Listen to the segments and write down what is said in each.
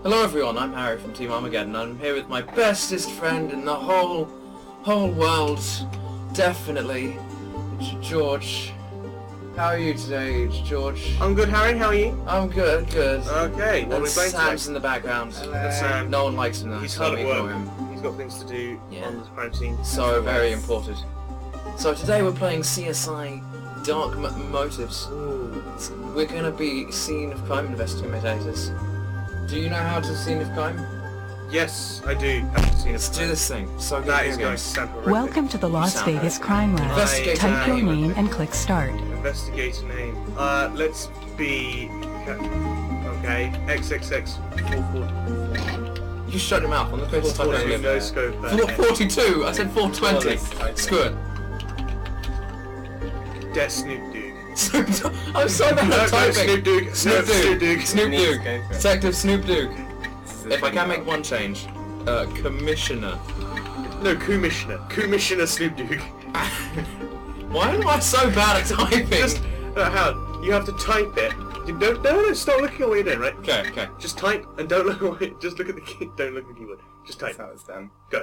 Hello everyone, I'm Harry from Team Armageddon. I'm here with my bestest friend in the whole world, definitely, George. How are you today, George? I'm good, Harry. How are you? I'm good, good. Okay, what are we playing Sam's today? in the background. Sam. No one likes him though, He's so hard we at ignore work. him. He's got things to do on the crime scene. So very important. So today we're playing CSI Dark Motives. Ooh. We're gonna be scene of crime investigators. Do you know how to scene of crime? Yes, I do. Have to see Let's do this thing. So good That at is video going to games. sound horrific. Welcome to the Las sound Vegas horrific. Crime Lab. Investigate Type your name. name and click start. Investigator name. Let's be... Okay, XXX440. You shut your mouth. I'm the closest type 440, of no scope. 442. I said 420. Screw it. Dead Snoop Dogg. I'm so bad at typing. Snoop Dogg. Snoop Dogg. Snoop Snoop Dogg. Dogg. Detective Snoop Dogg. If I can make one change, Commissioner. No, Commissioner. Commissioner Snoop Dogg. Why am I so bad at typing? Just, Howard, you have to type it. You don't, no, stop looking at what you're doing, right? Okay, okay. Just type and don't look at what just look at the key. Don't look at the keyboard. Just type. That's how it's done. Go.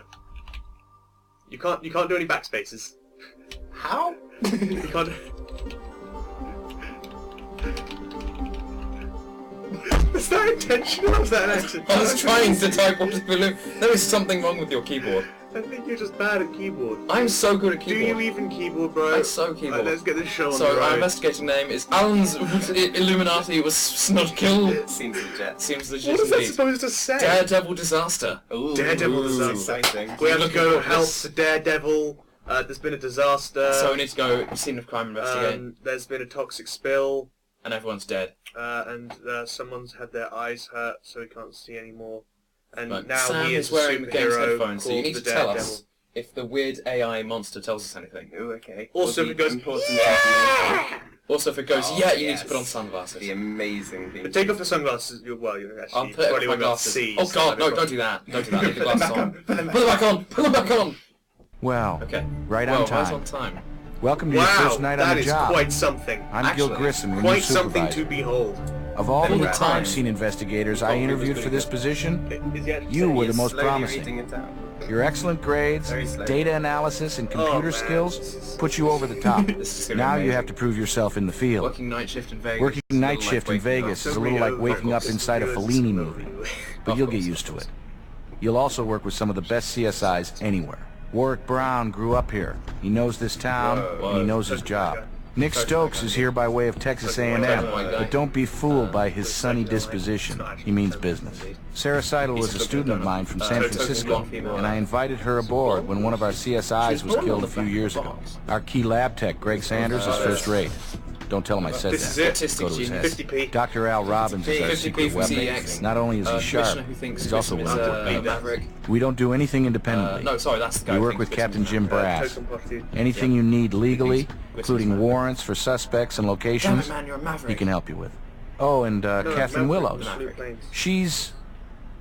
You can't do any backspaces. How? You can't. Was that intentional or was that an accident? I was trying to type what to balloon. There is something wrong with your keyboard. I think you're just bad at keyboard. I'm so good at Do keyboard. you even keyboard, bro? I'm so keyboard. Let's get this show on the So our road. investigating name is Alan's Illuminati was not killed. Seems legit. Seems legit What is that indeed. supposed to say? Daredevil disaster. Ooh, Daredevil disaster. exciting. We have to go Looking for help this. the Daredevil. There's been a disaster. So we need to go scene of crime investigate, There's been a toxic spill. and everyone's dead. And someone's had their eyes hurt, so he can't see anymore. And But now Sam he is is wearing a the game's superhero headphones, so you called need the to tell Daredevil. us if the weird AI monster tells us anything. Ooh, okay. Also, All if it the goes, important information. Also, if it goes, Oh, yeah, you need yes. to put on sunglasses. The amazing thing. But take off the sunglasses. You're I'll actually put it probably on my won't be able to glasses. see. Oh so god, no, that'd don't be do that. Don't do that. Leave the glasses on. Put them Put them back on. Put them back on. Well, Okay. right well, on time. right on time. Welcome to your Wow, first night on that the is job. quite something. I'm Gil Actually, Grissom, your new Quite something supervisor. to behold. Of all the All the crime time. scene investigators I interviewed for this position, Is he actually you saying were yes? the most Slowly promising. reading it down. Your excellent grades, Very slowly. data analysis, and computer man. skills put you over the top. This is gonna be Now you amazing. have to prove yourself in the field. Working night shift in Vegas. Working is a night little shift like in waking up. Vegas is a little like waking up inside a Fellini movie, but you'll get used to it. You'll also work with some of the best CSIs anywhere. Warwick Brown grew up here. He knows this town, and he knows his job. Nick Stokes is here by way of Texas A&M, but don't be fooled by his sunny disposition. He means business. Sarah Seidel was a student of mine from San Francisco, and I invited her aboard when one of our CSIs was killed a few years ago. Our key lab tech, Greg Sanders, is first rate. Don't tell him I said This that. is it. Go to his head. 50p. Dr. Al Robbins is our 50p secret for weapon. CX. Not only is he sharp, Commissioner who thinks he's also Grissom is willing to a obey. maverick. We don't do anything independently. No, sorry, that's the guy. We who work thinks with Grissom Captain is a Jim maverick. Brass. Token prostitute. Anything you need legally, Grissom's including maverick. warrants for suspects and Damn locations, it, man, you're a maverick. he can help you with. Oh, and Catherine Willows. She's,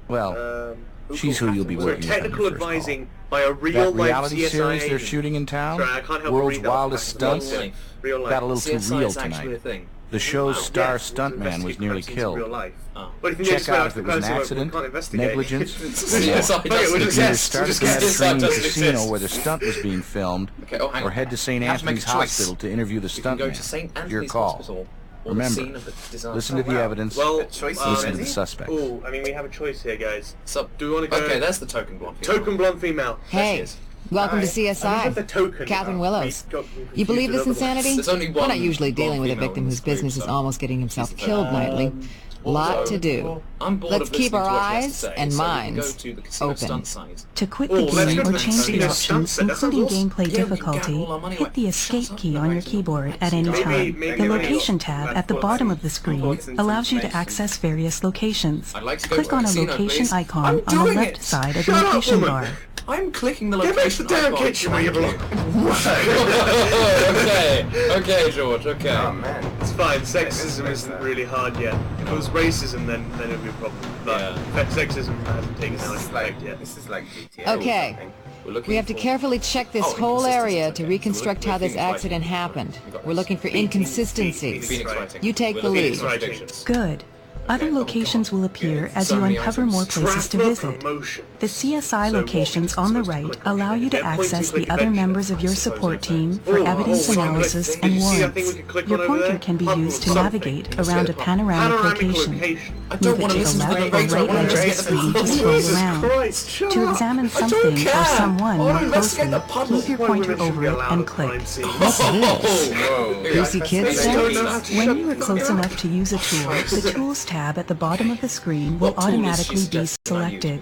well, she's who you'll be So working with on technical your first call. advising by a That real-life reality CSI series they're agent. shooting in town, Sorry, I can't help World's but read that. Wildest Real Stunts, life. Real life. got a little too CSI real is actually a tonight. thing. The show's Wow. star Yeah, stuntman was investigate nearly crimes into real killed. life. Oh. But if you Check just out if it was an accident, negligence, CSI Okay, does we'll Either just exist. guess. start at Just the guess. Mediterranean doesn't casino exist. where the stunt was being filmed, Okay, oh, hang or on. head to St. You have to make Anthony's a choice. Hospital to interview the You can go to stuntman. St. Your Anthony's call. Hospital or the Remember, scene of the disaster. listen to the evidence, Well, choice listen to already? the suspect. Ooh, I mean, we have a choice here, guys. So, Do we want to go? okay, there's the token blonde. female. Token blonde female. There she Hey, is. welcome to I mean, CSI. the token. Catherine Oh, Willows. we got confused You believe with this other ones. insanity? There's only We're one not usually dealing with a female victim in whose this group, business is so- almost getting himself killed nightly. Lot to do. I'm bored Let's of keep listening our to what she has to eyes say, and so we can minds go to the casino open. stunt site. To quit Oh, the let's game go to or the change the casino options, sunset. That sounds including awesome. gameplay Yeah, we can difficulty, gamble our money hit away. the Shut escape up, key no on your reason. keyboard at any Maybe- time. maybe The we location got tab bad at the thoughts. bottom of the screen Important allows you to information. access various locations. I'd like to go Click to a on a casino, location please. icon I'm on the doing left it. side of the Shut up, location woman. bar. I'm clicking the Get back to location the damn icon. kitchen where you belong. Okay, George, okay. Oh man. It's fine. Sexism isn't really hard yet. If it was racism, then it would be a problem. But sexism hasn't taken out effect yet. This is like GTA. Okay. Or something. We're looking We have to for- carefully check this Oh, whole inconsistencies, area okay. to So reconstruct we're how this Phoenix writing. accident happened. We got We're this. looking for Phoenix inconsistencies. Phoenix writing. You take We're the looking lead. at contradictions. Good. Other locations will appear as you uncover more places to visit. The CSI locations on the right allow you to access the other members of your support team for evidence analysis and warrants. Your pointer can be used to navigate around a panoramic location. Move it to the left or right edge of the screen to scroll around. To examine something or someone more closely, move your pointer over it and click. What's this? Greasy kid stuff? When you are close enough to use a tool, the Tools tab at the bottom of the screen will automatically be selected.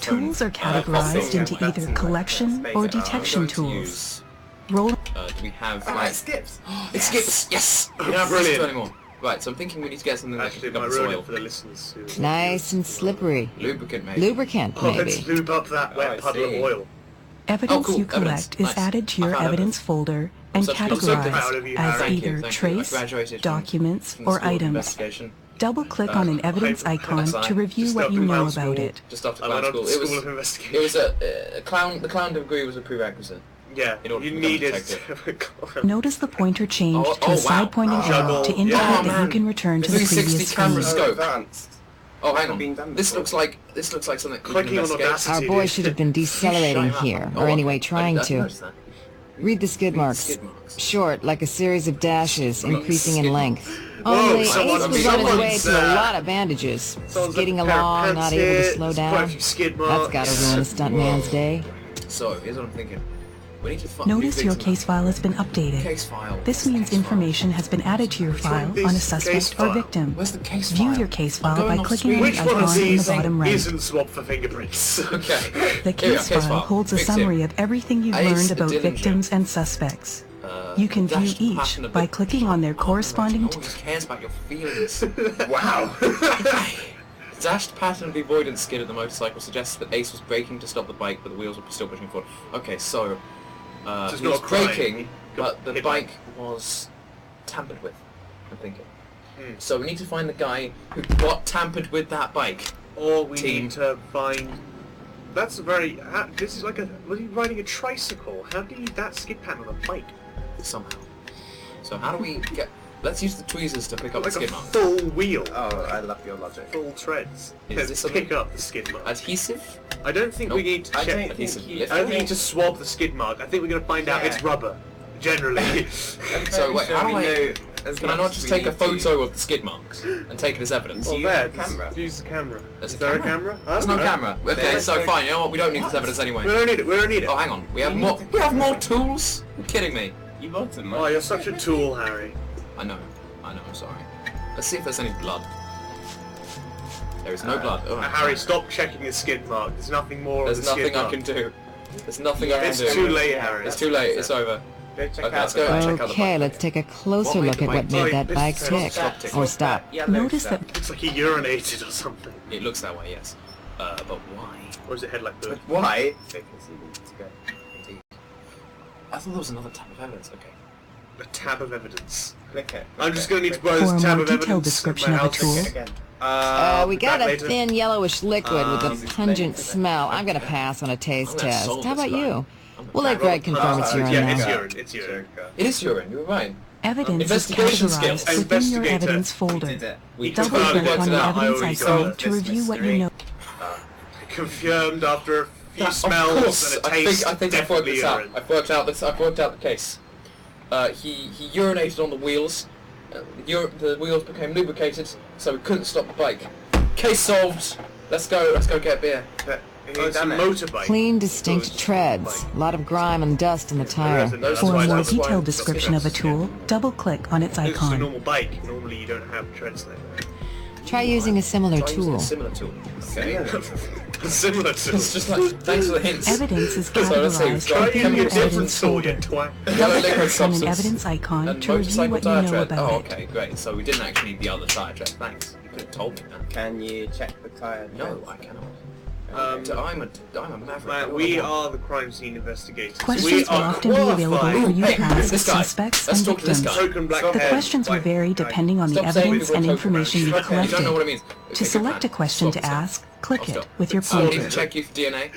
Tools are categorized into either collection or detection tools. Roll. Do we have... it skips. It skips! Yes! We don't have Brilliant. anymore. Right, so I'm thinking we need to get something that Actually, can it pick might up ruin soil. it for the listeners. Nice and slippery. Lubricant, maybe. Lubricant, Oh, let's maybe. lube up that wet I puddle of see. oil. Evidence cool. you collect Evidence. is Nice. added to your I found evidence folder and I'm so proud categorized of you, as Harry. either Thank you. I trace, graduated from documents, the or School of items. Investigation. Double-click on an evidence icon to review Just what after you know clown about school. it. Just after I clown went on school. to School of It Investigation. was a clown. The clown degree was a prerequisite. Yeah, in order you to become a needed detective. Notice the pointer changed Oh, to oh, a wow. side-pointing arrow Juggle. to indicate Yeah, that you man. can return to the 360 previous camera screen. scope. Advanced. Oh, hang Been on. done This before. looks like something. we can Clicking on investigate. Audacity. Our boy should have been decelerating Shut here, up. or Oh, anyway I trying didn't to. notice that. Read the skid marks. Skid marks. Short, like a series of dashes, increasing in Skid length. Whoa, Only Ace someone- was on his way someone's, to a lot of bandages. Someone's Skidding left a pair of along, pants not able here, to slow there's quite a down. few skid That's marks. gotta ruin a stuntman's day. So here's what I'm thinking. We need to find. Notice your case file has been updated. Case file. This means information has been added to your file on a case suspect file? or victim. Where's the case View file? your case I'm file going by off clicking on screen. the Which one of icon in the these bottom right. isn't swapped for fingerprints? Okay. The Here we are, case file holds a Victim. summary of everything you've Ace learned about Dillinger. victims and suspects. You can view dashed each pattern of by the- clicking on their corresponding No one cares about your feelings. Wow. Dashed pattern of the avoidance skid of the motorcycle suggests that Ace was braking to stop the bike, but the wheels were still pushing forward. Okay, so it's he was not a crime. braking, He but got the hit bike was tampered with. I'm thinking. Hmm. So we need to find the guy who got tampered with that bike. Or we Team. need to find... That's a very... This is like a... Was he riding a tricycle? How do you use that skid pattern on a bike? Somehow. So how do we get... Let's use the tweezers to pick up Like the a skid mark. full wheel. Oh, I love your logic. Full treads. Is Let's this something- pick up the skid mark. Adhesive? I don't think we Nope. need to I check... don't Adhesive think you... lift. I don't think we need to swab the skid mark. I think we're going to find out Yeah. it's rubber. Generally. So wait, how do I... Can I not just take a photo? photo of the skid marks and take it as evidence? Well, use there, the camera. use the camera. There's Is a there a camera? camera? There's no camera. Okay, There's so no- fine. You know what? We don't need this evidence anyway. We don't need it, we don't need it. Oh, hang on. We have You more. need to- We have more tools. You're kidding me. You bought them, Oh, right? you're such a tool, Harry. I know. I'm sorry. Let's see if there's any blood. There is no blood. Oh, Harry, stop checking the skid mark. There's nothing more There's on the skid nothing I mark. can do. There's nothing I can It's do. too late, Harry. It's too late. It's over. Go check Okay, out let's the go. bike. Check out the Okay, bike. let's take a closer What made look the at what bike made tick? that bike This tick. stop tick. Or stop. Yellow Notice stuff. that Looks like he urinated or something. It looks that way, yes. But why? Or is it head like the... Why? Because you need to go. Indeed. I thought there was another type of evidence. Okay. A tab of evidence. Click it. I'm just going to need to For borrow a this tab more of detailed evidence. description at of my a house. tool, Click it again. We Be got back a later. thin yellowish liquid with a pungent later. smell. I'm gonna pass on a taste I'm gonna test. solve How this about guy. you? I'm We'll let Greg confirm it's urine yeah, it's now. urine. It's urine. It is urine. You were right. evidence is Investigation categorized skills. within your Investigator. evidence We folder. did it. We Double confirmed click it. on the I evidence already icon got to it. review what you Mystery. know. Confirmed after a few Of smells course, and a I taste. think I've worked definitely this out. urine. I've worked out the case. He urinated on the wheels. The wheels became lubricated, so we couldn't stop the bike. Case solved. Let's go get a beer. But Oh, who it's a done it? motorbike. Clean, distinct treads. A lot of grime and dust in the tire. That's For why a more it's- detailed description of a tool, double-click on its This is a icon. normal bike. Normally you don't have treads there. Try using a similar Try using a tool. similar tool. Okay. Similar to. It's just like, thanks for the hints. Evidence is So let's see, categorized try within using your a different evidence tool, you folder. twat. Yellow liquid Double-click on an substance evidence icon and to review motorcycle what you tire know tread. about Oh, it. okay, great. So we didn't actually need the other tire tread. Thanks. You could have told me that. Can you check the tyre? No, treads? I cannot. Um, I'm a maverick. Man, we are the crime scene investigators. we Questions will are often be available for qualified. you to Hey, ask this guy. suspects Let's and talk to this victims. guy. Token black The hair, questions will white vary guy. depending on the Stop saying evidence people and are information you've You don't know collected. what it means. To select a question to ask, click it with your I need to pointer. check you for DNA.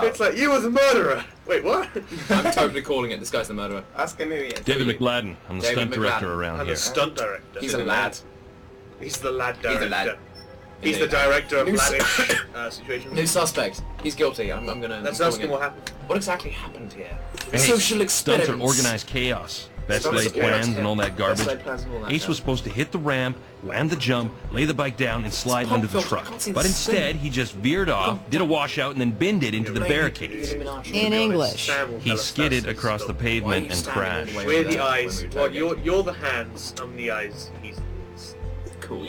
It's like, you were the murderer! Wait, what? I'm totally calling it. This guy's the murderer. Ask him who he is. David McLadden. I'm the David stunt director McLadden. around I'm here. a stunt director. He's a lad. He's the lad He's director. a lad. He's the director of laddish situations. New suspect. He's guilty. I'm gonna... Let's ask him what happened. What exactly happened here? Hey, Social stunts experiments. are organized chaos. Best Stunts laid are organized plans and all that chaos. Best garbage. laid plans and all that Ace jazz. was supposed to hit the ramp, land the jump, lay the bike down, and slide pump under the filter. truck. I can't see But the instead, thing. he just veered off, did a washout, and then binned it into the barricades. In English. He skidded across the pavement and crashed. We're the eyes. Well, you're the hands. I'm the eyes. He's the ears. Cool.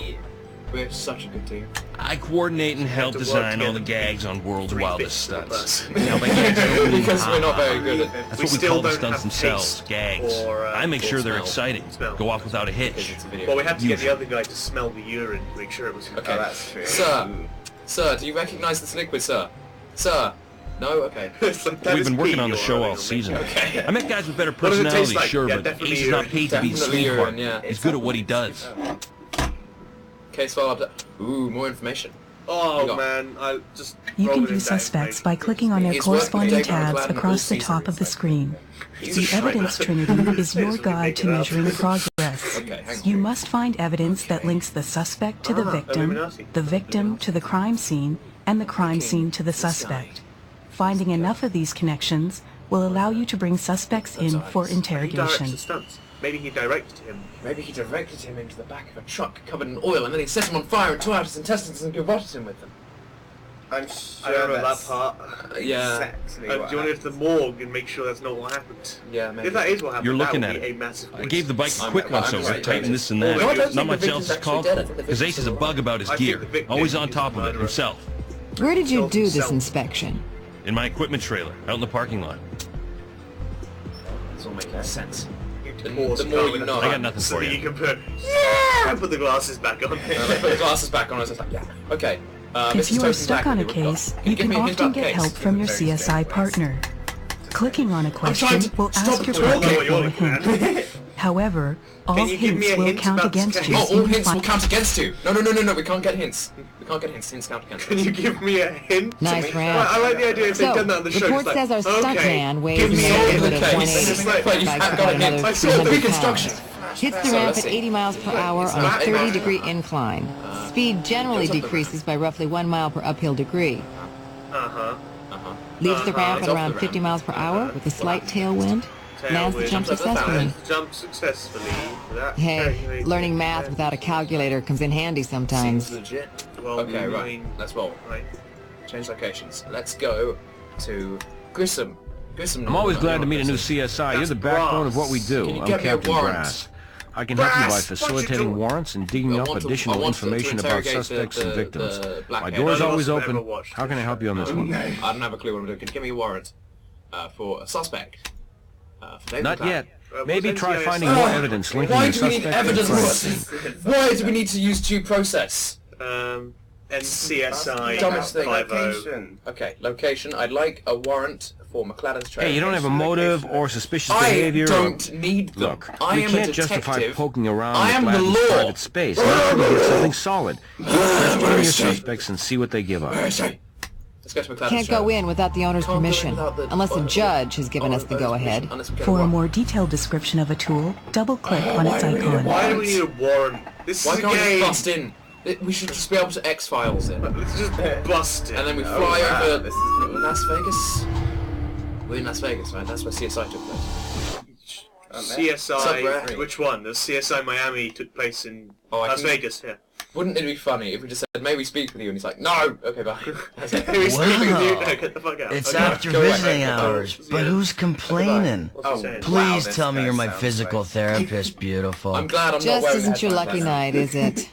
We're such a good team. I coordinate and help to work design all the together. gags on World's Three Wildest bits per Stunts. person. Now, by gags, I don't mean Because we're not very good at... That's We what we still call the don't stunts have themselves, taste gags. or, I make or sure they're smell. exciting, Smell. go off without a Because hitch. it's a video. Well, we had to get the Usually. other guy to smell the urine to make sure it was... Okay. Oh, that's true. Sir, do you recognize this liquid, sir? Sir? No? Okay. It's like, that We've is been working pee on the you're show all making. season. Okay. I met guys with better does it taste personalities, like? sure, Yeah, but definitely Ace is not urine. paid to be a Definitely sweetheart. urine, yeah. He's good at what he does. Case file up. Ooh, more information. Oh got? man, I just... You can rolling view in that suspects by information. clicking on their He's worked with corresponding David McLaren tabs all across the season. top of the screen. He's The straight evidence up. trinity is your It's guide to ridiculous. measuring progress. Okay, hang on. You must find evidence that links the suspect to the victim, Illuminati. the victim to the crime scene, and the crime scene to the suspect. Finding enough of these connections will allow you to bring suspects in for He directs interrogation. the stunts. Maybe he directed him. Maybe he directed him into the back of a truck covered in oil, and then he set him on fire and tore out his intestines and garroted him with them. I'm sure I don't know that that's part. Yeah. exactly Do you what want to go to the morgue and make sure that's not what happened? Yeah, maybe. If that is what happened, You're that looking would at be it. a massive I gave the bike a I'm- quick I'm once over, right, tighten right. this and No, I that. don't Not think much the else is victim's called actually for, dead. I think the because Ace has a victim's bug about his I think gear, the victim always on is top the of it murderer. himself. Where did you Killed do this himself. inspection? In my equipment trailer, out in the parking lot. This all makes sense. The the more you know. I got nothing so for that you. you can put, yeah, put the glasses back on. I put the glasses back on, I was just like, yeah. Okay. If you are stuck on a case, you can often get help from your Very CSI strange partner. Clicking on a trying question to will stop ask your it. I don't know partner what you're for a looking hint. at. However, all Can you give me hints a will hint count about this against case? you. Oh, if all you hints will find- count against you. No, we can't get hints. We can't get hints. Hints count against Can us. you give me a hint? Nice Well, ramp. I like the idea if they've So, done that on the show. report it's like, says our okay, stuntman weighs give a me a neighborhood hint. of Okay, 180. it's like, but you Bike's have about got another hints. I saw 300 the reconstruction. pounds. Hits the So, ramp let's at see. 80 miles per hour on a 30-degree incline. Speed generally decreases by roughly 1 mile per uphill degree. Leaves the ramp at It's off around the 50 ramp. miles per hour with a slight tailwind. Lands the jump successfully. Jump successfully. That Hey, learning math without a calculator comes in handy Seems sometimes. legit. Well, Okay, I right. mean, Let's roll. right. Change locations. Let's go to Grissom. I'm always glad to meet a new CSI. You're the backbone of what we do. Can you I'm get me a Captain warrant? Brass. I can help you by Brass, what you facilitating doing? warrants and digging I up want to- I additional want to information about interrogate suspects and the victims. black My head. door is None of always us have open. ever watched How can I help you on this one? I don't have a clue what I'm doing. Can you give me a warrant for a suspect? For David Not McLaren? yet. Maybe what's try NCIS? finding more evidence linking Why the do we need suspect and evidence? crime scene. Why do we need to use due process? And CSI Dumbest thing. 50. Location. Okay, location. I'd like a warrant for McLaren's trailer. Hey, you don't have a motive or suspicious I behavior. don't need them. Look, I we am can't a justify detective. poking around I with am the Blatton's law. private space until we get something solid. Let's join your suspects and see what they give us. Let's go to McLaren's Can't go trailer. in without the owner's Can't go in permission, without the- unless a judge has given us the go-ahead. Unless we get For a warrant. more detailed description of a tool, double-click on its icon. Why do we need a warrant? This Why is a can't we game. just bust in? We should just be able to X-Files it. Let's just bust it. And then we Oh, fly wow, over this is new. Las Vegas. We're in Las Vegas, right? That's where CSI took place. CSI, Brad? which one? The CSI Miami took place in Oh, I Las think- Vegas, yeah. Wouldn't it be funny if we just said, may we speak with you? And he's like, no! Okay, bye. That's it. Who is speaking with you? Wow. No, get the fuck out. It's Okay. after go away, visiting go away. hours, but Yeah. who's complaining? What's he Oh, saying? Please this tell me guy you're my sounds physical like- therapist, beautiful. I'm glad I'm not Just wearing isn't your headphones lucky then. night, is it?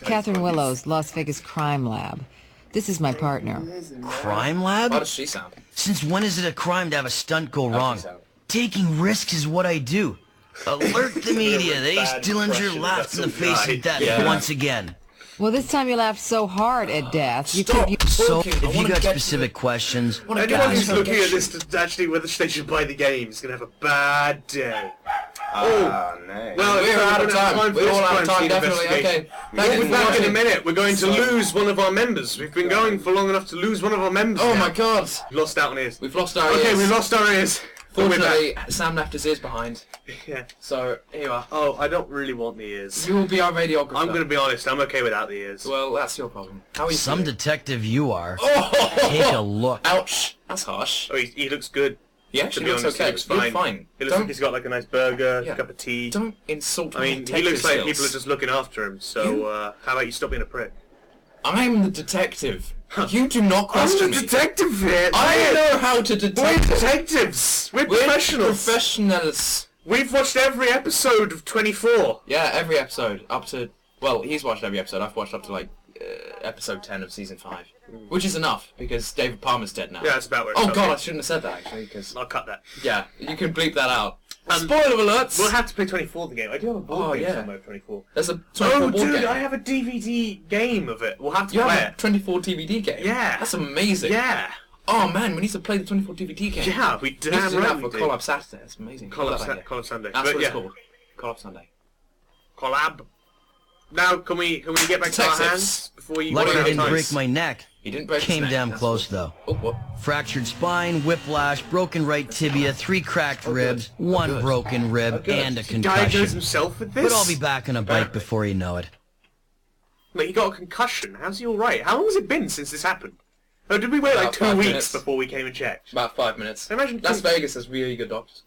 Catherine Willow's Las Vegas Crime Lab. This is my partner. Crime How lab? does she sound? Since when is it a crime to have a stunt go How wrong? does she sound? Taking risks is what I do. Alert the media. They Bad Dillinger impression, laughed in the that's a face guy. of death Yeah. once again. Well, this time you laughed so hard at death, you Stop could... So, talking. I if you wanna got get specific questions, wanna get Anyone to who's the looking at investigation. this to actually whether they should buy the game is going to have a bad day. Oh, no. Well, We're out of time. We're all out of time, definitely. Okay. We'll be for back in a watching. minute. We're going to lose one of our members. We've been going for long enough to lose one of our members. Oh now. my god. We've lost out on ears. We've lost our Okay, ears. we've lost our ears. Fortunately, Sam left his ears behind. Yeah. So, here you are. Oh, I don't really want the ears. You will be our radiographer. I'm going to be honest, I'm okay without the ears. Well, that's your problem. How are you Some feeling? detective you are. Oh! Take a look. Ouch. That's harsh. Oh, he looks good. He To actually be looks honest, okay. he looks fine. You're fine. He looks like he's got like a nice burger, a cup of tea. Don't insult I my mean, he detective looks like skills. people are just looking after him, so how about you stop being a prick? I'm the detective. You do not question me. detective here! I know how to detect. We're detectives! We're professionals! Professionals. We've watched every episode of 24! Yeah, every episode. Up to... Well, he's watched every episode. I've watched up to, like, episode 10 of season 5. Which is enough, because David Palmer's dead now. Yeah, that's about where it Oh stopped. god, I shouldn't have said that, actually, because... I'll cut that. Yeah, you can bleep that out. Spoiler alerts! We'll have to play 24 the game. I do have a board game somewhere of 24. There's a 24 board dude, game. I have a DVD game of it. We'll have to You play have a it. 24 DVD game? Yeah. That's amazing. Yeah. Oh man, we need to play the 24 DVD game. Yeah, we We need to damn do right that we for do. Collab Saturday. That's amazing. Collab Sunday. That's But what yeah. it's called. Collab Sunday. Collab. Now, can we get back to our Detectives. hands before you... Lucky run I out of didn't time? break my neck. He didn't break his Came neck, damn that's close, what- though. Oh, what? Fractured spine, whiplash, broken right tibia, 3 cracked ribs, 1 broken rib, and a He diagnosed concussion. himself with this? But I'll be back on a bike before you know it. Like, he got a concussion. How's he alright? How long has it been since this happened? Oh, did we wait like About 2 5 weeks minutes. before we came and checked? About 5 minutes. Imagine Las 2 Vegas has really good doctors.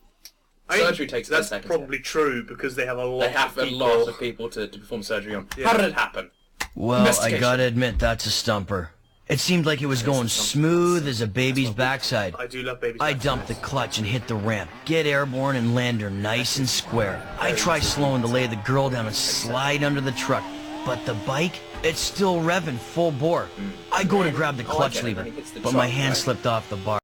I mean, Surgery takes 10 That's seconds. probably true because they have a lot They have of a people. lot of people to perform surgery on. Yeah. How did it happen? Well, I Investigation. gotta admit, that's a stumper. It seemed like it was going smooth as a baby's backside. I do love babies. I dumped the clutch and hit the ramp, get airborne and land her nice and square. I try slowing to lay the girl down and slide under the truck, but the bike, it's still revving full bore. I go to grab the clutch lever, but my hand slipped off the bar.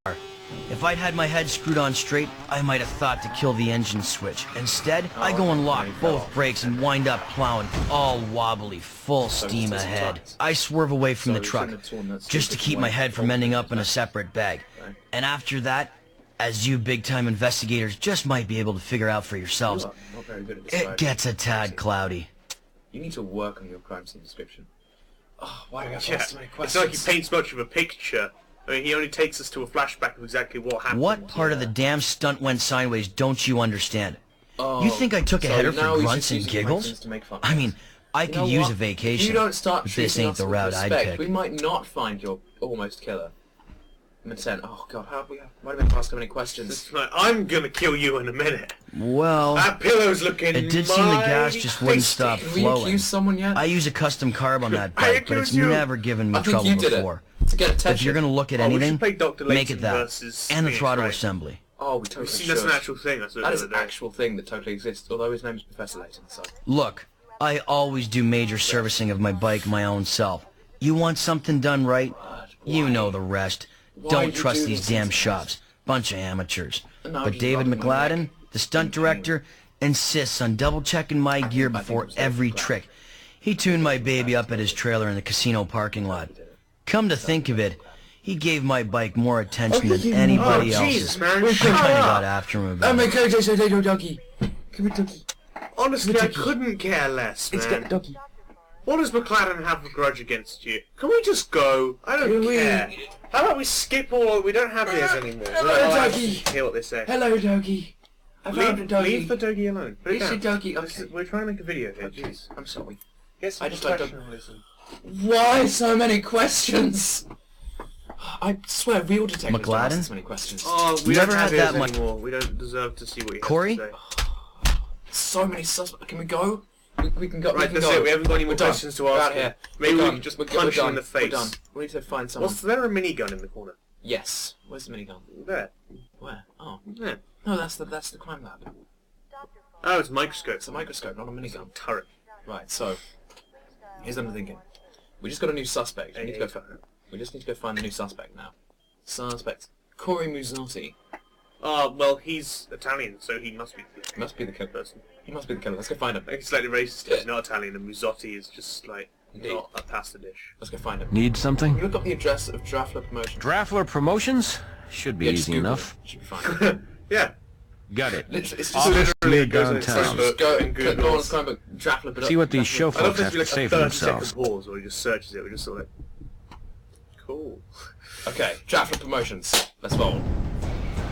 If I'd had my head screwed on straight, I might have thought to kill the engine switch. Instead, I go and lock both brakes and wind up plowing, all wobbly, full steam ahead. I swerve away from the truck, just to keep my head from ending up in a separate bag. And after that, as you big-time investigators just might be able to figure out for yourselves, Not very good at it describing. gets a tad cloudy. You need to work on your crime scene description. Oh, why do we have to Yeah. ask so many It's questions? like he paints much of a picture. I mean, he only takes us to a flashback of exactly what happened. What part of the damn stunt went sideways don't you understand? Oh, You think I took a so header now for he's grunts just and using giggles? questions to make fun. I mean, I You could know use what? a vacation, If you don't start but this treating ain't us the with route I'd respect, pick. we might not find your almost killer. I'm saying, oh god, why do we have to ask so many questions? It's like, I'm gonna kill you in a minute. Well, That pillow's looking it did seem the gas mighty just wouldn't tasty. stop Can we flowing. accuse someone yet? I use a custom carb on that I bike, but it's accuse you. never given me I think trouble you did before. it. To get attention. If you're gonna look at Oh, we should anything, play Dr. make Layton it that. versus And the Phoenix throttle Wright. assembly. Oh, we totally We've seen should. that's an actual thing. That's That is an actual thing that totally exists, although his name is Professor Layton, so... Look, I always do major servicing of my bike my own self. You want something done right? You know the rest. Why Don't did you trust do these this damn to shops. Bunch of amateurs. No, But just David knocking my McLadden, neck. the stunt director, insists on double-checking my gear think before it was David every McLadden. trick. He tuned my baby up at his trailer in the casino parking lot. Come to think of it, he gave my bike more attention than anybody Oh, else's. jeez, man. I Shut kinda up. got after him Oh about my it. god, I said little doggy. Come here, doggy. Honestly, I couldn't care less, It's man. got doggy. What does McLaren have a grudge against you? Can we just go? I don't Can we- care. How about we skip all? We don't have these anymore. Hello, I'll have doggy. to hear what they say. Hello, doggy. I found a doggy. Leave the doggy alone. Put it It's a down. doggy, This okay. is- We're trying to make a video here. Okay, Jeez. I'm sorry. Get some I just like to- professionalism. Why so many questions? I swear, real detectives don't ask McLadden? this many questions. Oh, we Never don't have had that ears much- anymore. We don't deserve to see what you Corey? have to say. So many suspects. Can we go? We can go. Right, we can that's go. it. We haven't got any more We're done. questions to We're ask out here. Maybe We're we done. can just We're punch done. him in the face. We're done. We need to find someone. Was there a minigun in the corner? Yes. Where's the minigun? There. Where? Oh. Yeah. No, that's the crime lab. Oh, it's a microscope. It's a microscope, not a minigun. Turret. Right. So, here's what I'm thinking. We just got a new suspect. We just need to go find the new suspect now. Suspect Corey Musotti. Well, he's Italian, so he must be the Must be the killer. person. He must be the killer. Let's go find him. I think he's slightly racist. He's not Italian, and Musotti is just like Indeed. not a pasta dish. Let's go find him. Need Can something? you look up the address of Drafler Promotions? Drafler Promotions? Should be Yeah, just easy Google enough. it. Should be fine. Yeah. Got it. Literally, it's just Office literally near goes on downtown. Facebook. go and and Google. go on the crime book. Drafler, but See what these show I love folks this have be to like say a for 30-second themselves. pause where he just searches it. We just sort of like, cool. Okay, Drafler Promotions. Let's roll.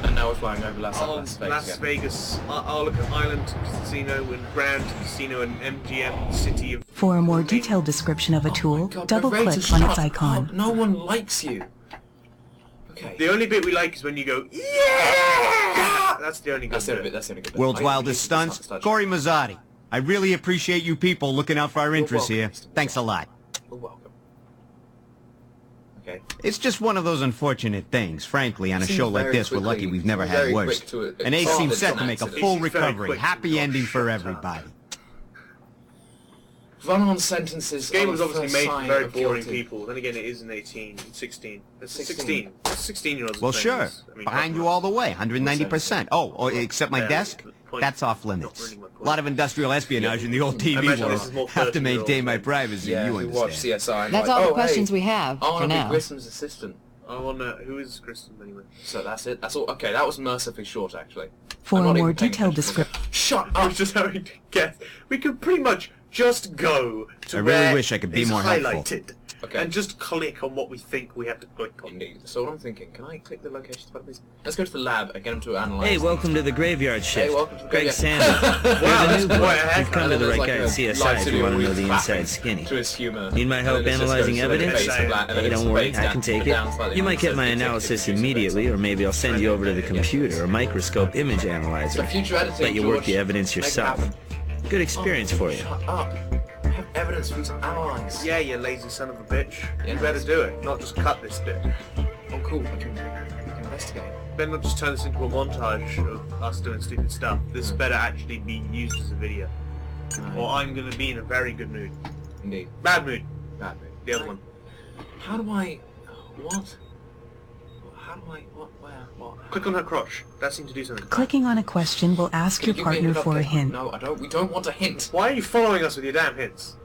And now we're flying over Las Vegas. Las Vegas. I'll look at Island Casino and Grand Casino and MGM City of... For a more detailed description of a tool, double-click on its icon. No one likes you. Okay. The only bit we like is when you go, yeah! That's the only good bit. That's the only good bit. World's wildest stunts, Corey Mazzotti. I really appreciate you people looking out for our interests here. Thanks a lot. You're welcome. Okay. It's just one of those unfortunate things. Frankly, on a show like this, we're lucky we've never had worse. And Ace seems set to make a full recovery. Happy ending for everybody. Run-on sentences. This game was obviously made for very boring people. Then again, it is an 16. It's 16. 16-year-olds. Well, sure. Behind you all the way, 190%. Oh, except my desk? That's off limits. A lot of industrial espionage in the old TV world. Have to maintain my privacy, you understand. Watch CSI. That's all the questions we have I want for to be now. Grissom's assistant. I want to... Who is Grissom, anyway? So that's it. That's all. Okay, that was mercifully short, actually. For a more detailed description... Shut up! I was just having to guess. We could pretty much just go to where I really wish I could be more helpful. Highlighted. Okay. And just click on what we think we have to click on. Indeed. So what I'm thinking, can I click the locations button, please? Let's go to the lab and get them to analyze. Hey, welcome to the graveyard shift. Hey, welcome to the Greg graveyard. Sanders. Wow, There's a new boy. heck. You've come to the right guy at CSI if you want to know the inside clapping skinny. To his humor. Need my help analyzing evidence? Hey, don't worry, I can take it. You might get my analysis immediately, or maybe I'll send you over to the computer or microscope image analyzer. Let you work the evidence yourself. Good experience for you. Shut up. I have evidence for you to analyze. Yeah, you lazy son of a bitch. You better do it, not just cut this bit. Oh, cool. We can investigate. Better not just turn this into a montage of us doing stupid stuff. This better actually be used as a video. Or I'm going to be in a very good mood. Indeed. Bad mood. Bad mood. The other one. How do I... What? How do I... What? Where? What? Click on her crotch. That seems to do something. Clicking on a question will ask your partner for a hint. No, I don't. We don't want a hint. Why are you following us with your damn hints?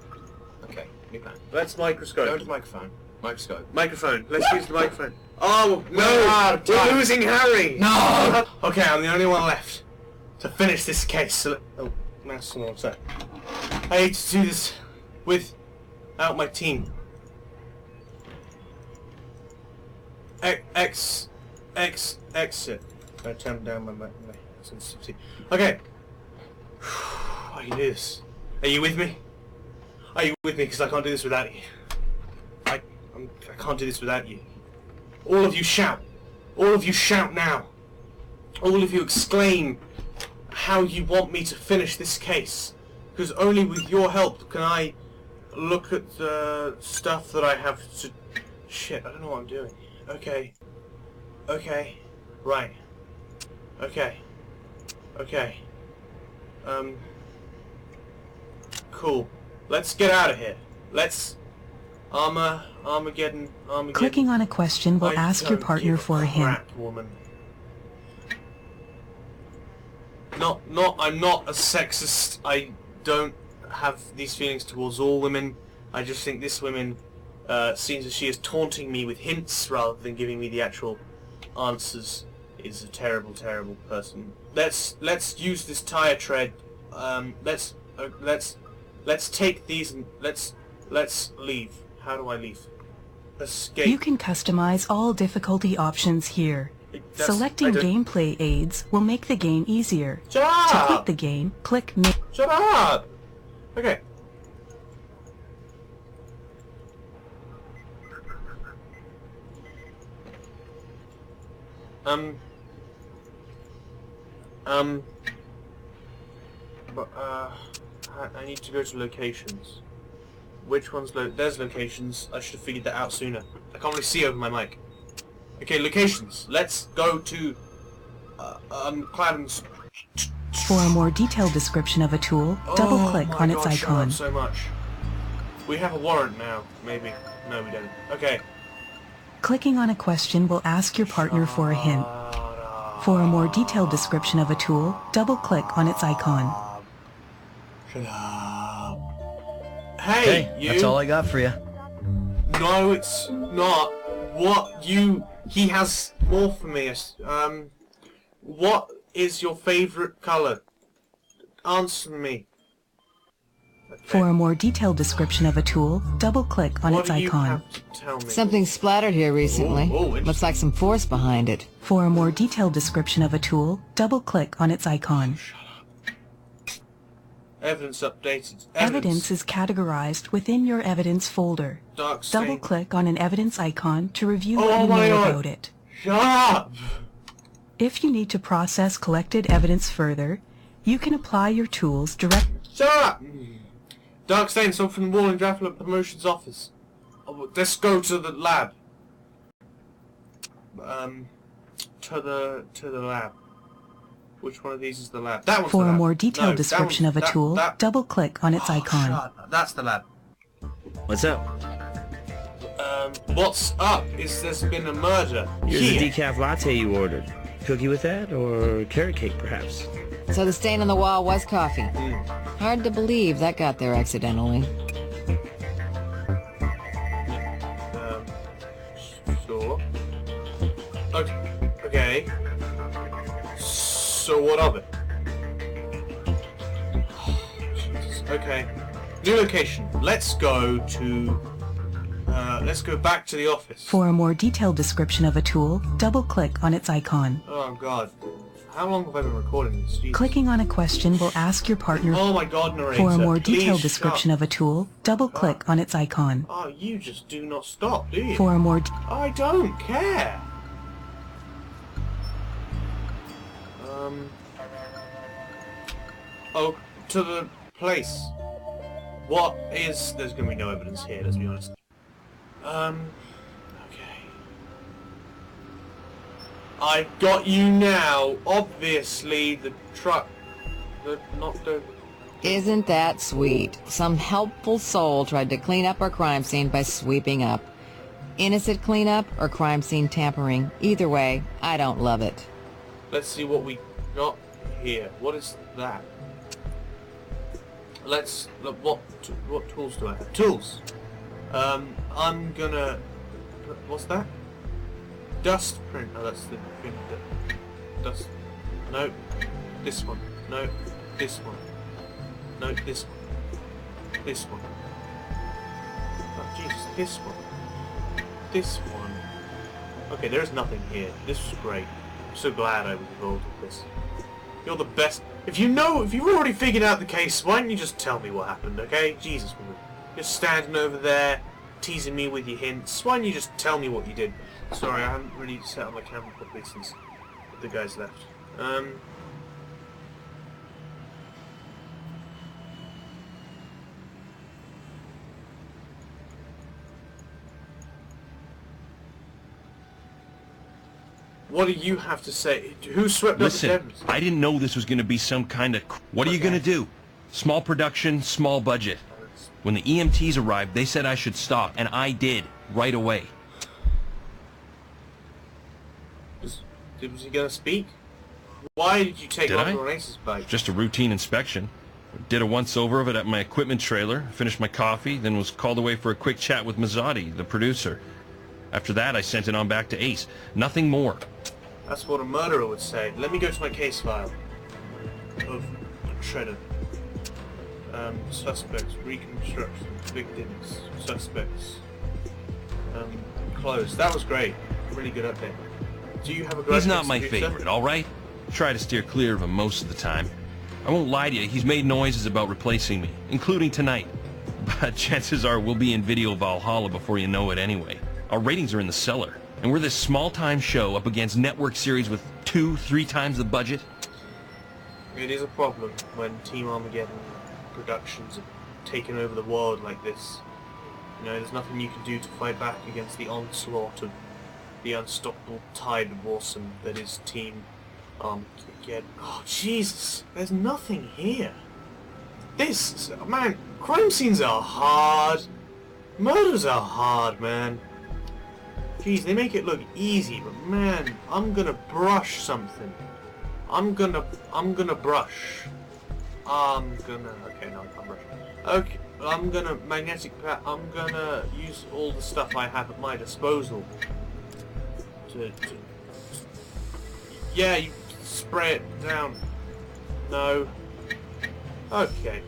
Okay, new plan. Let's microscope. Go to microphone. Microscope. Microphone. Let's use the microphone. Oh, no! We're losing Harry! No! Okay, I'm the only one left to finish this case. So oh, that's what I'm saying. I hate to do this without my team. Exit. I turned down my sensitivity. Okay. I can do this. Are you with me? Are you with me? Because I can't do this without you. I can't do this without you. All of you shout. All of you shout now. All of you exclaim how you want me to finish this case. Because only with your help can I look at the stuff that I have to... Shit, I don't know what I'm doing. Okay. Okay. Right. Okay. Okay. Cool. Let's get out of here. Let's... Armageddon. Clicking on a question will ask your partner for a hint. Woman. I'm not a sexist. I don't have these feelings towards all women. I just think this woman seems that she is taunting me with hints rather than giving me the actual answers. Is a terrible, terrible person. Let's use this tire tread. Let's take these and let's leave. How do I leave? Escape. You can customize all difficulty options here. Selecting gameplay aids will make the game easier. Shut up! To quit the game, click Shut up! Okay. But, I need to go to locations. Which one's there's locations. I should have figured that out sooner. I can't really see over my mic. Okay, locations. Let's go to, Clarence. For a more detailed description of a tool, double-click on its icon. So much. We have a warrant now, maybe. No, we don't. Okay. Clicking on a question will ask your partner for a hint. For a more detailed description of a tool, double-click on its icon. Shut up. Hey, you! That's all I got for you. No, it's not. He has more for me. What is your favourite colour? Answer me. For a more detailed description of a tool, double-click on its icon. Something splattered here recently. Looks like some force behind it. For a more detailed description of a tool, double-click on its icon. Evidence updated. Evidence is categorized within your evidence folder. Double-click on an evidence icon to review what you know about it. Shut up! If you need to process collected evidence further, you can apply your tools direct. Shut up! Dark stains off from the wall in Dracula Promotions office. Let's go to the lab. To the lab. Which one of these is the lab? That one's For the lab. a more detailed description of a tool, double-click on its icon. Shut up. That's the lab. What's up? What's up is there's been a murder. Here's a decaf latte you ordered. Cookie with that, or carrot cake, perhaps? So the stain on the wall was coffee. Hard to believe that got there accidentally. Sure. Okay. So what of it? Jesus. Okay. New location. Let's go back to the office. For a more detailed description of a tool, double-click on its icon. Oh god. How long have I been recording this? Jesus. Clicking on a question will ask your partner. Oh my god, narrator. For a more please detailed description of a tool, double-click on its icon. Oh, you just do not stop, do you? For a more I don't care. Oh, to the place. What is... There's gonna be no evidence here, let's be honest. Okay. I've got you now. Obviously, the truck... Not the... Isn't that sweet? Some helpful soul tried to clean up our crime scene by sweeping up. Innocent cleanup or crime scene tampering. Either way, I don't love it. Let's see what we got here. What is that? Let's look. What tools do I have? Tools. I'm gonna. What's that? Dust print. Oh, that's the print. Dust. No. This one. No. This one. No. This one. This one. Oh Jesus. This one. This one. Okay, there is nothing here. This was great. I'm so glad I was involved with this. You're the best. If you've already figured out the case, why don't you just tell me what happened, okay? Jesus, woman. You're standing over there, teasing me with your hints. Why don't you just tell me what you did? Sorry, I haven't really set up my camera properly since the guys left. What do you have to say? Who swept up the debris? I didn't know this was going to be some kind of... What are you going to do? Small production, small budget. When the EMTs arrived, they said I should stop, and I did, right away. Was he going to speak? Why did you take off on Ace's bike? Just a routine inspection. Did a once-over of it at my equipment trailer, finished my coffee, then was called away for a quick chat with Mazzotti, the producer. After that, I sent it on back to Ace. Nothing more. That's what a murderer would say. Let me go to my case file of Shredder. Suspects, reconstruction, victims, suspects. Closed. That was great. Really good update. Do you have a He's not my favorite, alright? Try to steer clear of him most of the time. I won't lie to you, he's made noises about replacing me, including tonight. But chances are we'll be in Video Valhalla before you know it anyway. Our ratings are in the cellar, and we're this small-time show up against network series with 2-3 times the budget. It is a problem when TeamArmageddon productions are taking over the world like this. You know, there's nothing you can do to fight back against the onslaught of the unstoppable tide of awesome that is TeamArmageddon. Oh, Jesus! There's nothing here. Man, crime scenes are hard. Murders are hard, man. Jeez, they make it look easy, but man, I'm gonna brush something. I'm gonna brush. Okay, no, I'm brushing. Okay, I'm gonna I'm gonna use all the stuff I have at my disposal. Yeah, you spray it down. No. Okay.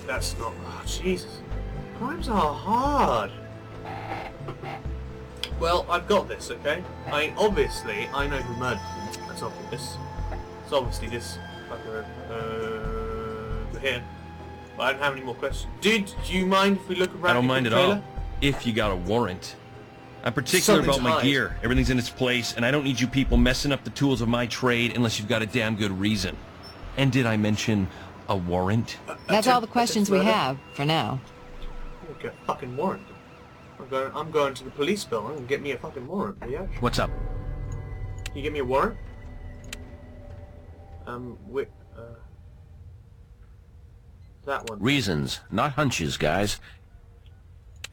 that's not... Oh, Jesus. Crimes are hard. Well, I've got this, okay? Obviously, I know who murdered him. That's obvious. It's obviously this fucker here. But I don't have any more questions. Do you mind if we look around? I don't mind the at trailer? all. If you got a warrant. I'm particular about my gear. Everything's in its place, and I don't need you people messing up the tools of my trade unless you've got a damn good reason. And did I mention a warrant? That's all the questions we have, for now. I'm gonna get a fucking warrant. I'm going to the police building and get me a fucking warrant, yeah? What's up? Can you get me a warrant? That one. Reasons, not hunches, guys.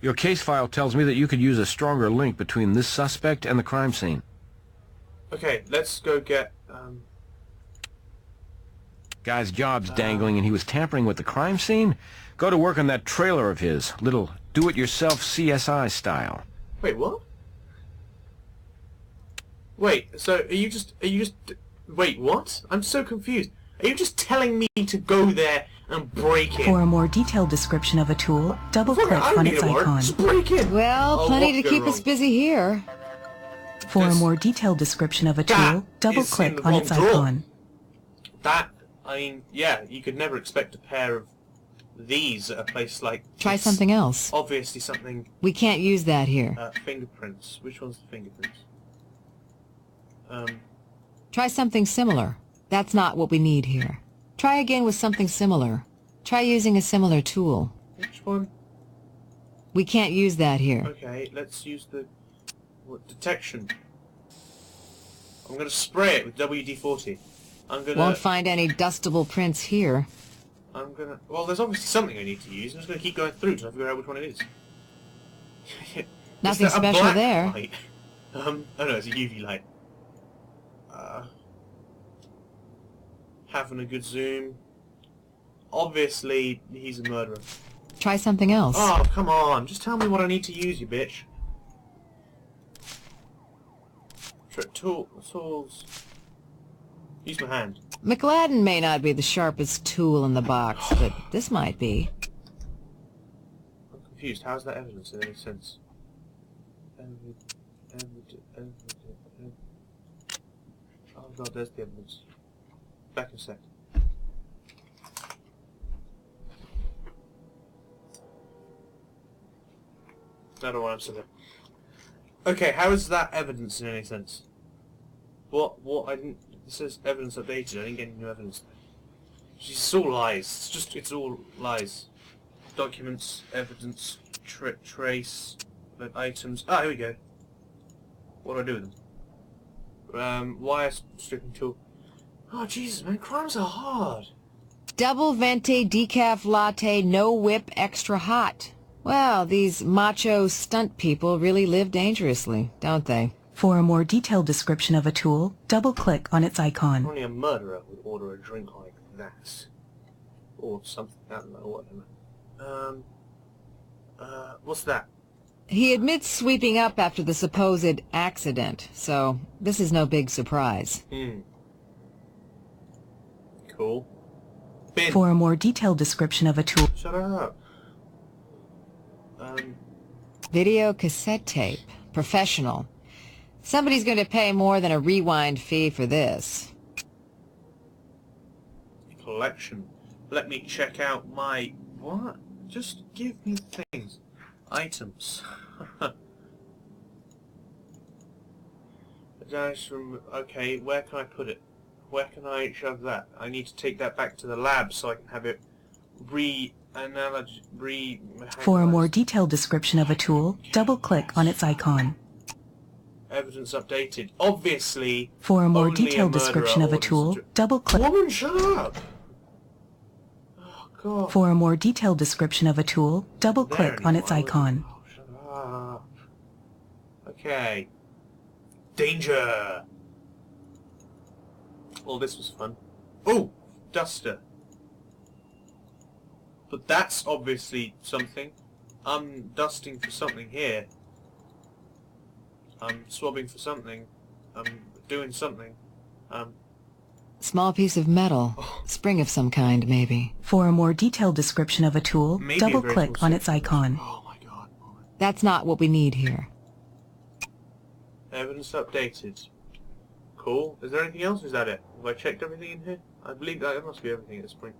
Your case file tells me that you could use a stronger link between this suspect and the crime scene. Okay, let's go get, Guy's job's dangling and he was tampering with the crime scene? Go to work on that trailer of his, little do-it-yourself CSI style. Wait, what? Wait, so are you just... Wait, what? I'm so confused. Are you just telling me to go there and break it? For a more detailed description of a tool, double-click on its icon. Just break it! Well, plenty to keep us busy here. For a more detailed description of a tool, double-click on its icon. That, I mean, yeah, you could never expect a pair of these at a place like... Try something else. Obviously something... We can't use that here. Fingerprints. Which one's the fingerprints? Try something similar. That's not what we need here. Try again with something similar. Try using a similar tool. Which one? We can't use that here. Okay, let's use the... detection. I'm gonna spray it with WD-40. Won't find any dustable prints here. Well, there's obviously something I need to use. I'm just gonna keep going through till I figure out which one it is. Nothing special there. Light? Oh no, it's a UV light. Having a good zoom. Obviously, he's a murderer. Try something else. Oh, come on. Just tell me what I need to use, you bitch. Tools. Use my hand. McLadden may not be the sharpest tool in the box, but this might be. I'm confused. How's that evidence in any sense? Oh god, there's the evidence. Back in a sec. I don't know what I'm saying. Okay, how is that evidence in any sense? What I didn't... It says evidence updated, I didn't get any new evidence. It's all lies. It's all lies. Documents, evidence, trace, items... Ah, here we go. What do I do with them? Wire stripping tool. Oh, Jesus, man, crimes are hard. Double venti decaf latte, no whip, extra hot. Well, these macho stunt people really live dangerously, don't they? For a more detailed description of a tool, double-click on its icon. Only a murderer would order a drink like that. Or something, I don't know, whatever. What's that? He admits sweeping up after the supposed accident, so this is no big surprise. Cool. Bin. For a more detailed description of a tool... Shut up. Video cassette tape. Professional. Somebody's going to pay more than a rewind fee for this. Collection. Let me check out my... What? Just give me things. Items. Okay, where can I put it? Where can I shove that? I need to take that back to the lab so I can have it For a more detailed description of a tool, double-click on its icon. Evidence updated. Obviously. For a more detailed description of a tool, double-click. Woman, shut up! Oh, God. For a more detailed description of a tool, double-click on its icon. Oh, shut up. Okay. Danger! Oh, this was fun. Oh! Duster. But that's obviously something. I'm dusting for something here. I'm swabbing for something. I'm doing something. Small piece of metal. Spring of some kind, maybe. For a more detailed description of a tool, Maybe double-click on its icon. Oh my god. That's not what we need here. Evidence updated. Cool. Is there anything else? Is that it? Have I checked everything in here? I believe that must be everything at this point.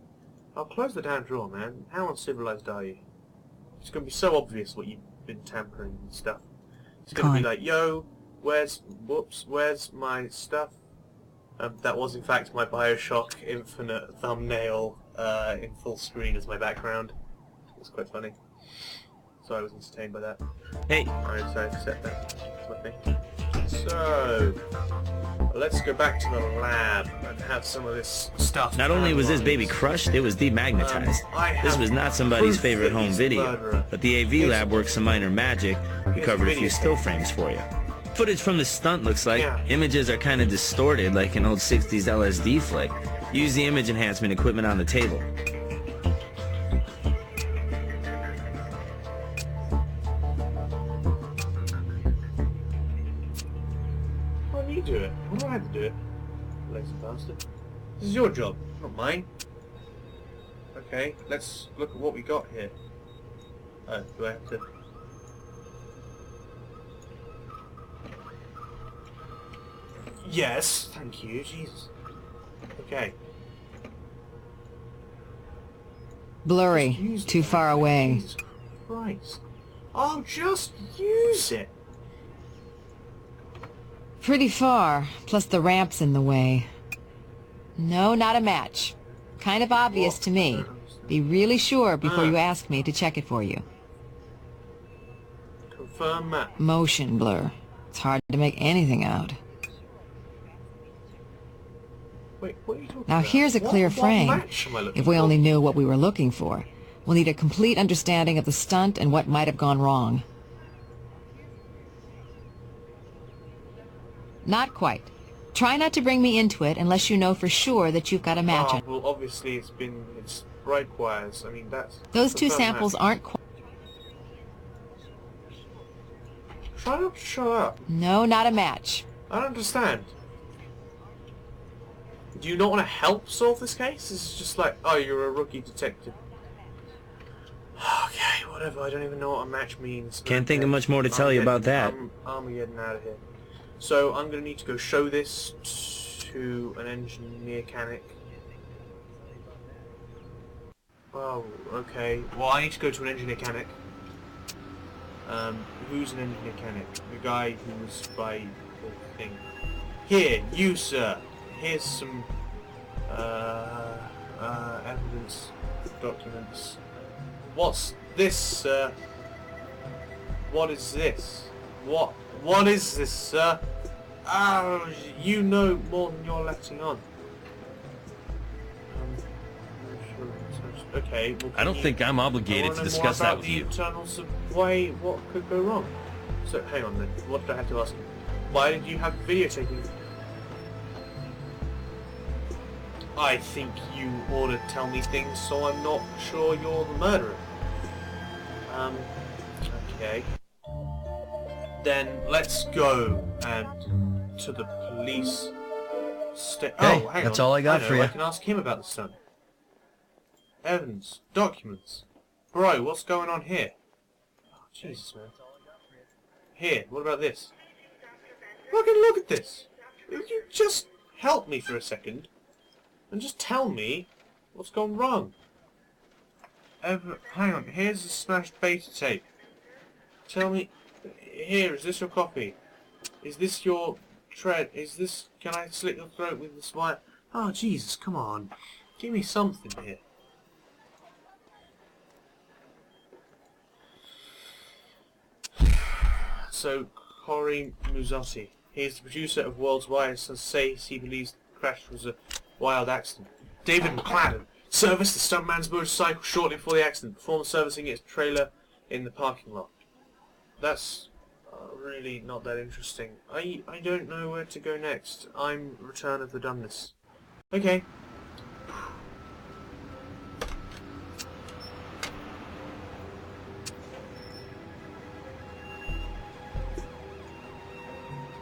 I'll close the damn drawer, man. How uncivilized are you? It's going to be so obvious what you've been tampering and stuff. It's going to be like, yo, where's my stuff? That was in fact my Bioshock Infinite thumbnail in full screen as my background. It's quite funny. So I was entertained by that. Hey. I decided to set that. That's my thing. So, let's go back to the lab and have some of this stuff. Not only was this baby crushed, it was demagnetized. This was not somebody's favorite home video, but the AV lab worked some minor magic. We covered a few still frames for you. Footage from the stunt looks like. Images are kind of distorted, like an old 60s LSD flick. Use the image enhancement equipment on the table. Why don't you do it? Why do I have to do it? Lazy bastard. This is your job, not mine. Okay, let's look at what we got here. Oh, do I have to... Yes, thank you, Jesus. Okay. Blurry. Too far away. Jesus Christ. I'll just use it. Pretty far, plus the ramp's in the way. No, not a match. Kind of obvious to me. Be really sure before you ask me to check it for you. Confirm map. Motion blur. It's hard to make anything out. Wait, what are you talking Now about? here's a clear frame. match am I looking If we for? only knew what we were looking for. We'll need a complete understanding of the stunt and what might have gone wrong. Not quite. Try not to bring me into it unless you know for sure that you've got a match on. Well, obviously it's bright wires. I mean, that's... Those two confirm samples match. aren't quite... Try not to show up. No, not a match. I don't understand. Do you not want to help solve this case? This is just like, oh, you're a rookie detective. Okay, whatever. I don't even know what a match means. Can't think of much more to tell you about that. I'm getting out of here. So I'm going to need to go show this to an engineer mechanic. Oh, okay. Well, I need to go to an engineer mechanic. Who's an engineer mechanic? The guy who was by the thing. Here, you sir. Here's some evidence documents. What's this, sir? What is this? What is this, sir? Oh, you know more than you're letting on. Okay. Well, I don't think I'm obligated to discuss that with you. Internals of why what could go wrong? So hang on then. What did I have to ask you? Why did you have videotaping? I think you ought to tell me things so I'm not sure you're the murderer. Okay. Then let's go and to the police Hey, oh, hang that's on. all I got for you. I can ask him about the stunt. Evidence, documents. Bro, what's going on here? Oh, Jesus, man. Here, what about this? Fucking look at this! If you just help me for a second, and just tell me what's gone wrong. Hang on, here's a smashed beta tape. Tell me... Here, is this your copy? Is this your tread? Is this... Can I slit your throat with this wire? Oh, Jesus, come on. Give me something here. So, Corey Musotti. He's the producer of World's Wires and says he believes the crash was a wild accident. David McCladden serviced the stuntman's motorcycle shortly before the accident, performed servicing its trailer in the parking lot. That's really not that interesting. I don't know where to go next. I'm Return of the Dumbness. Okay.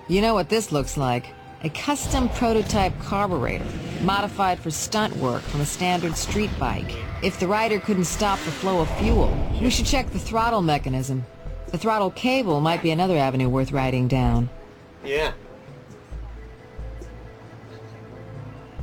You know what this looks like? A custom prototype carburetor, modified for stunt work from a standard street bike. If the rider couldn't stop the flow of fuel, we should check the throttle mechanism. The throttle cable might be another avenue worth writing down. Yeah.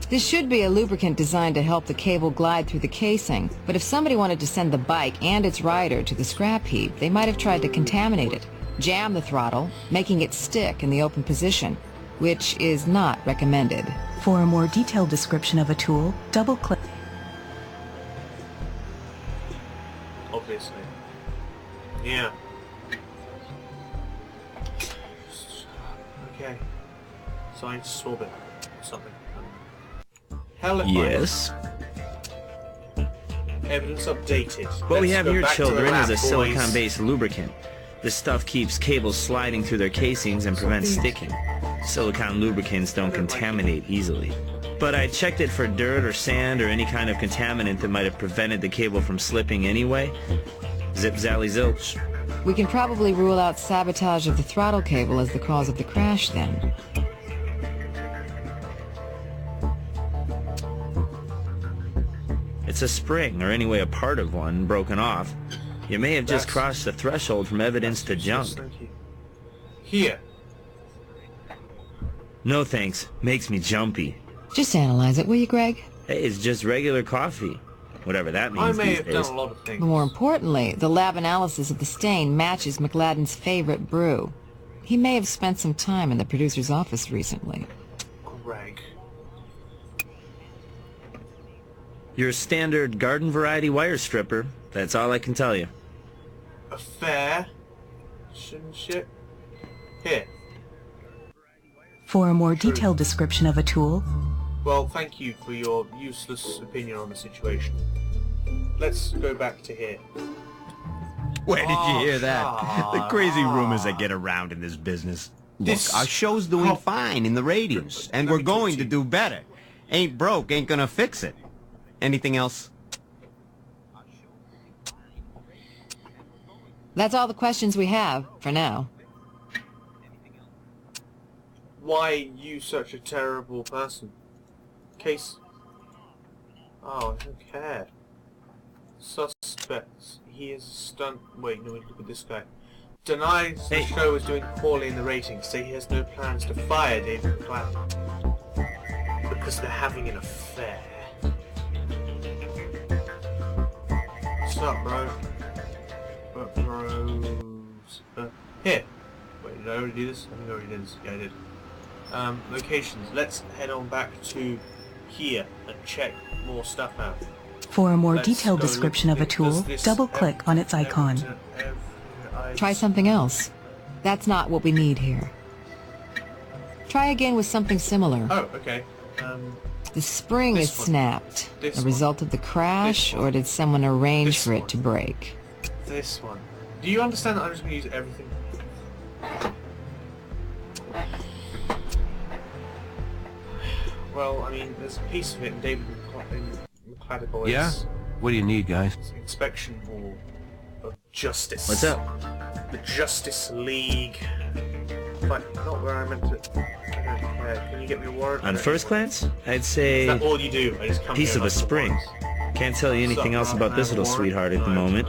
This should be a lubricant designed to help the cable glide through the casing, but if somebody wanted to send the bike and its rider to the scrap heap, they might have tried to contaminate it, jam the throttle, making it stick in the open position, which is not recommended. For a more detailed description of a tool, double-click. Obviously. Yeah. Okay. Science swab it. Something. Yes. Evidence updated. What we have here, children, is a silicon-based lubricant. This stuff keeps cables sliding through their casings and prevents sticking. Silicon lubricants don't contaminate easily. But I checked it for dirt or sand or any kind of contaminant that might have prevented the cable from slipping anyway. Zip zally zilch. We can probably rule out sabotage of the throttle cable as the cause of the crash then. It's a spring, or anyway a part of one, broken off. You may have just crossed the threshold from evidence to junk. Here. No thanks. Makes me jumpy. Just analyze it, will you, Greg? Hey, it's just regular coffee. Whatever that means I may these have days. done a lot of things. But more importantly, the lab analysis of the stain matches McLadden's favorite brew. He may have spent some time in the producer's office recently. Greg. Your standard garden variety wire stripper. That's all I can tell you. A fair. Shouldn't shit. Here. For a more detailed description of a tool, Well, thank you for your useless opinion on the situation. Let's go back to here. Where did you hear that? The crazy rumors that get around in this business. Look, our show's doing fine in the ratings, and we're going to do better. Ain't broke, ain't gonna fix it. Anything else? That's all the questions we have, for now. Why are you such a terrible person? Case... Oh, I don't care. Suspects. He is a stunt... Wait, no, look at this guy. Denies the show is doing poorly in the ratings, say he has no plans to fire David McLadden. Because they're having an affair. What's up, bro? What bros? Here. Wait, did I already do this? I think I already did this. Yeah, I did. Locations. Let's head on back to here and check more stuff out. for a more detailed description of a tool, double-click on its icon. Try something else. That's not what we need here. Try again with something similar. Oh, okay. The spring is snapped. A result of the crash, or did someone arrange for it to break? This one. Do you understand that I'm just going to use everything? Well, I mean, there's a piece of it in David McCladden. Yeah? What do you need, guys? Inspection Hall of Justice. What's up? The Justice League. But not where I meant to... I don't care. Can you get me a warrant? On first glance, I'd say... Is that all you do? I just come piece here of a like spring. Can't tell you anything else about this little sweetheart at the moment.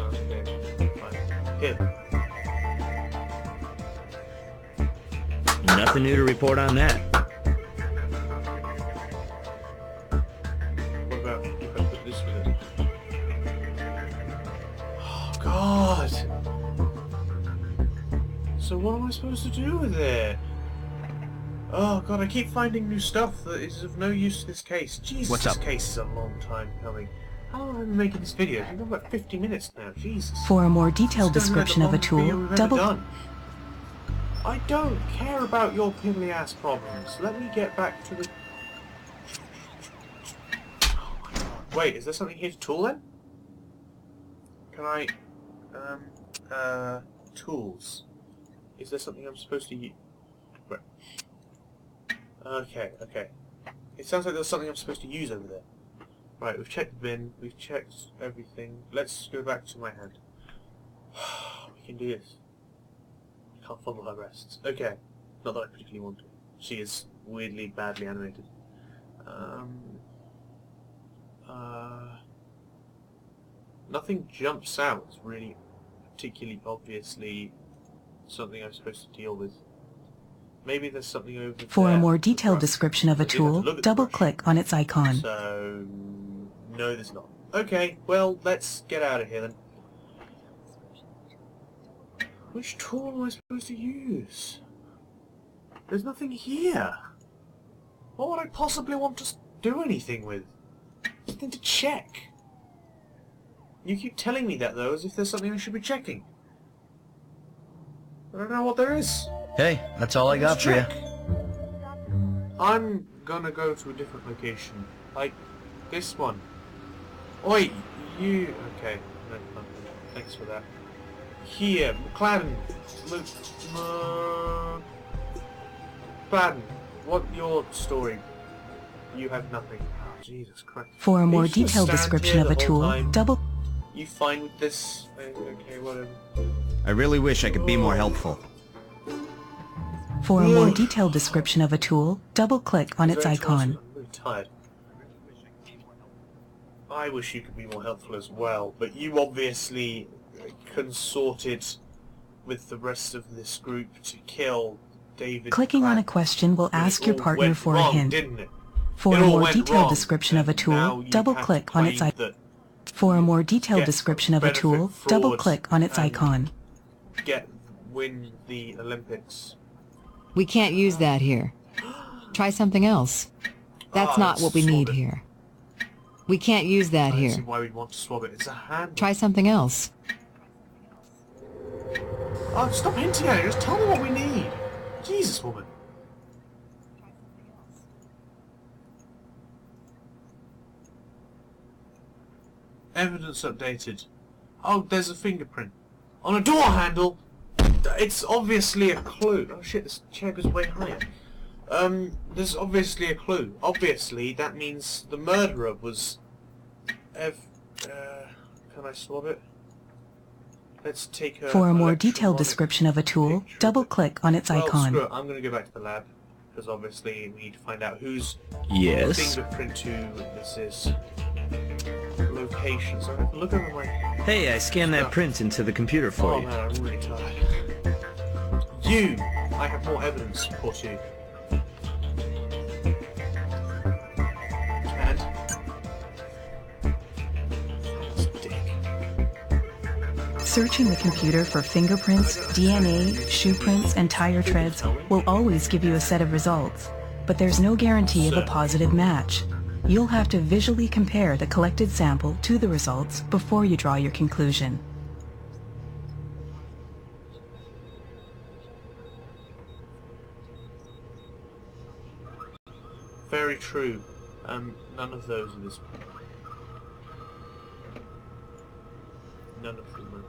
Here. Nothing new to report on that. What about if I put this with it? Oh, God! So what am I supposed to do with it? Oh, God, I keep finding new stuff that is of no use to this case. Jesus, What's up? This case is a long time coming. How long have I been making this video? I've been about 50 minutes now. Jesus. For a more detailed description of a tool, double... I don't care about your piddly-ass problems. Let me get back to the... Oh my God. Wait, is there something here to tool then? Can I... tools. Is there something I'm supposed to use? Right. Okay, okay. It sounds like there's something I'm supposed to use over there. Right, we've checked the bin, we've checked everything. Let's go back to my hand. We can do this. I can't fumble her breasts. Okay. Not that I particularly want to. She is weirdly badly animated. Nothing jumps out as really particularly obviously something I'm supposed to deal with. Maybe there's something over there. For a more detailed description of a tool, double-click on its icon. So, no there's not. Okay, well, let's get out of here then. Which tool am I supposed to use? There's nothing here. What would I possibly want to do anything with? Something to check. You keep telling me that, though, as if there's something I should be checking. I don't know what there is. Hey, that's all I got for you. I'm gonna go to a different location. Like, this one. Oi, you... Okay, no, thanks for that. Here, McLaren. Look, McLaren, what's your story? You have nothing. Oh, Jesus Christ. For a more detailed description of a tool, double... You fine with this? Okay, whatever. I really wish I could be more helpful. For a more detailed description of a tool, double-click on its icon. I'm really tired. I wish you could be more helpful as well, but you obviously consorted with the rest of this group to kill David. Clicking on a question will ask your partner for a hint. For a more detailed description of a tool, double-click on its icon. For a more detailed description of a tool, double-click on its icon. Win the Olympics. We can't use that here. Try something else. That's not what we need here. We can't use that here. I see why we'd want to swab it. It's a handle. Try something else. Oh, stop hinting at it. Just tell me what we need. Jesus, woman. Evidence updated. Oh, there's a fingerprint. On a door handle! It's obviously a clue. Oh shit, this chair goes way higher. There's obviously a clue. Obviously, that means the murderer was... can I swab it? Let's take her... For a more detailed description of a tool, double-click on its icon. Screw it. I'm going to go back to the lab, because obviously we need to find out whose fingerprint who this is. Location. So I have to look over my... Hey, I scanned that print into the computer for you. Oh man, I'm really tired. You! I have more evidence for you. And... Searching the computer for fingerprints, DNA, shoe prints, and tire treads will always give you a set of results, but there's no guarantee of a positive match. You'll have to visually compare the collected sample to the results before you draw your conclusion. Very true. None of those are this. None of them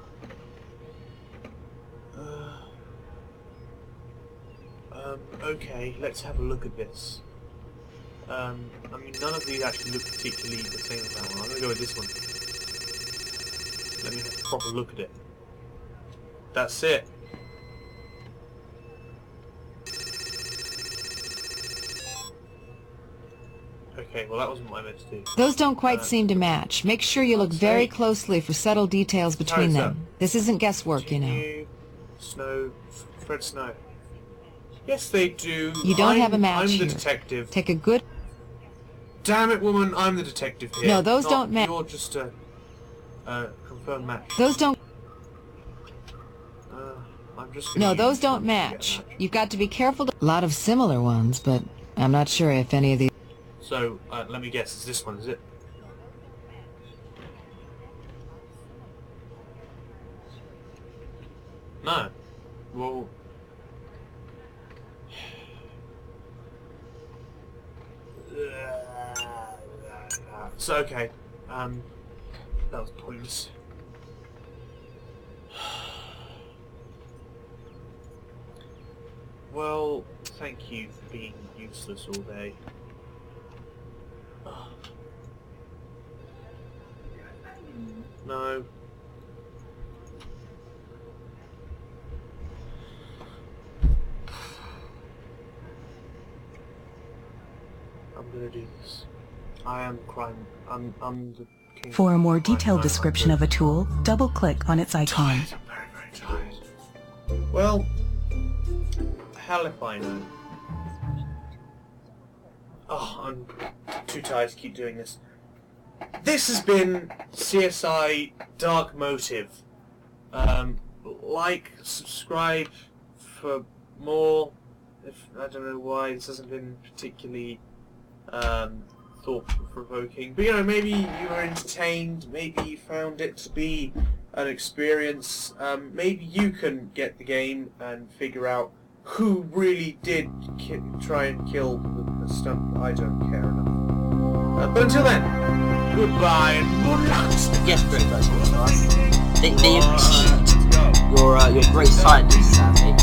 are. Okay, let's have a look at this. I mean, none of these actually look particularly the same as that one. I'm going to go with this one. Let me have a proper look at it. That's it. Okay, well that wasn't what I meant to do. Those don't quite seem to match. Make sure you look very closely for subtle details between them. This isn't guesswork, you know. Snow, Fred Snow. Yes, they do. You don't have a match I'm the here. detective. Take a good... Damn it, woman, I'm the detective here. No, those don't match. You're just a confirmed match. Those don't... I'm just No, those don't match. You've got to be careful to... A lot of similar ones, but I'm not sure if any of these... So, let me guess, it's this one, is it? No. Well... So, okay. That was pointless. Well, thank you for being useless all day. No. gonna do this. I am crime. I'm the king. For a more detailed description of a tool, double-click on its icon. I'm very, very tired. Well, hell if I know. Oh, I'm too tired to keep doing this. This has been CSI Dark Motive. Like, subscribe for more. If I don't know why this hasn't been particularly thought-provoking, but you know, maybe you were entertained. Maybe you found it to be an experience. Maybe you can get the game and figure out who really did try and kill the stunt. I don't care enough. But until then, goodbye and good luck. Yes, very much. They achieved your great scientist, Sammy.